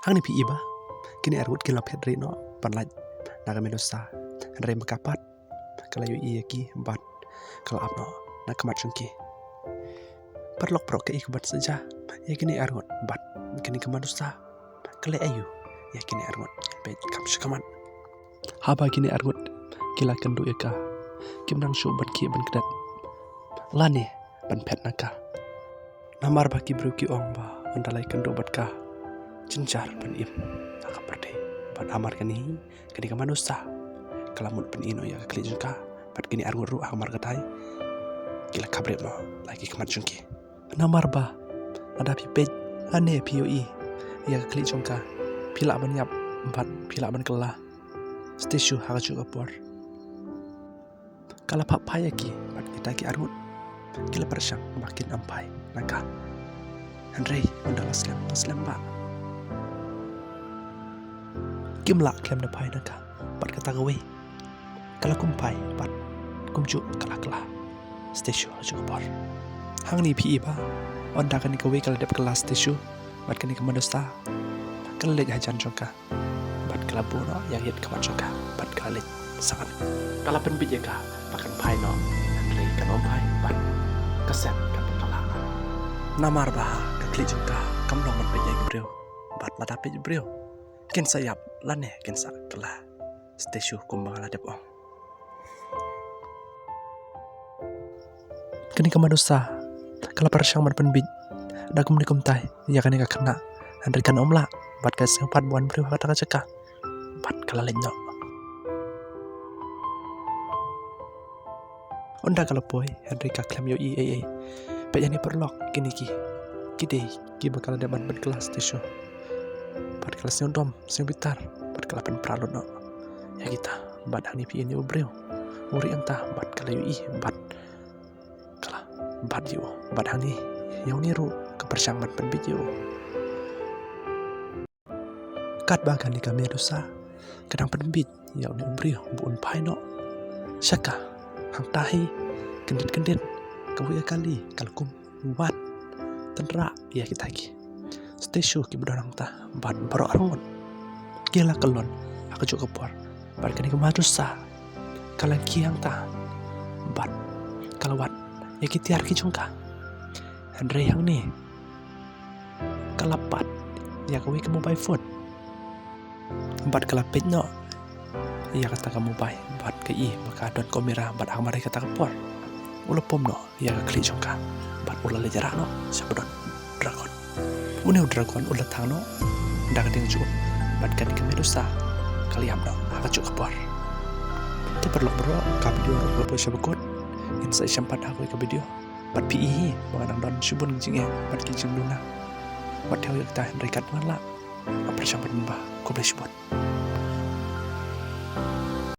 hang ni pi iba kini argut kila pet ri no panlaj naga medosa andre makapat kala yu i ki bat kala apno na kamat chungki perlok pro ke ikbat saja ya kini argut bat kini kemadosa kala ayu ya kini argut pe kam shikaman haba kini argut kila kendu eka kimnang shu ban ki ban kedat lani ban pet naka namar baki bruki ong ba andalai kendu bat ka cincar ban im naka perde ban amar kani kini kemadosa kalamut ban ino ya kali jungka bat kini argut ru amar katai kila kabre mo lagi kemat jungki namar ba ada pipej ane POE ya kali jungka pila ban yap bat pila ban kala stishu haga juga por kala papaya ki bat kita ki argut kila persang makin ampai naka Andre mandala slam ba kimla klem na pai naka bat kata gawe kala kumpai bat kumju kala stishu haga juga por hang ni pi ba onda kan gawe kala dep kelas stishu bat kan kemadosta kala lej hajan joka bat kala bono yang hit kamat joka bat kala lej sangat kala pen bijaka pakan pai no Andre kan ompai bat kasep kan kala namar ba kakli joka kamlong man pejai breu bat mata pej breu ken sayap lane ken sa kala stishu kumbangala dep ong kini kemadosta kala persang man pen bij dakum nikum tai ya kan ka kena Andre kan omla bat ka sempat buan breu kata ceka bat kala lenyo onda kala poi Andre ka klem yo i pe yani perlok kini ki kide ki bakal ada ban kelas tisu bat kala sing dom sing bitar bat kala pen pralon no ya kita bat hani pi ini breu muri anta bat kala yo i bat kala bat yo bat hani yang niru kepersang bat pen video kat bagan ni kami dosa kadang penbit yang ni umbrih buun pai no syaka hang tahi kendit kawia kali kalkum wat tenra ya kita lagi stishu ki budarang ta ban baro arungun gila kelon aku juga por bar kani kemadosa kalan kiang ta bat kalawat ya kitiar ki jungka Andre yang ni kalapat ya kawi ke mobile phone bat kalapit no iya kata kamu bay bat ke i maka don kamera bat amare kata kapor ulah pom no iya klik jongka bat ulah lejarak no sabdon dragon dragon ulah tang no ndak ding ju bat kan ke medusa kaliam no aka ju kapor te perlu bro ka video ro po sabakot insa sempat aku ke video bat pi mengadang don subun jinge bat kijung duna bat tahu kita rekat mala apa sampai mbah ko blesbot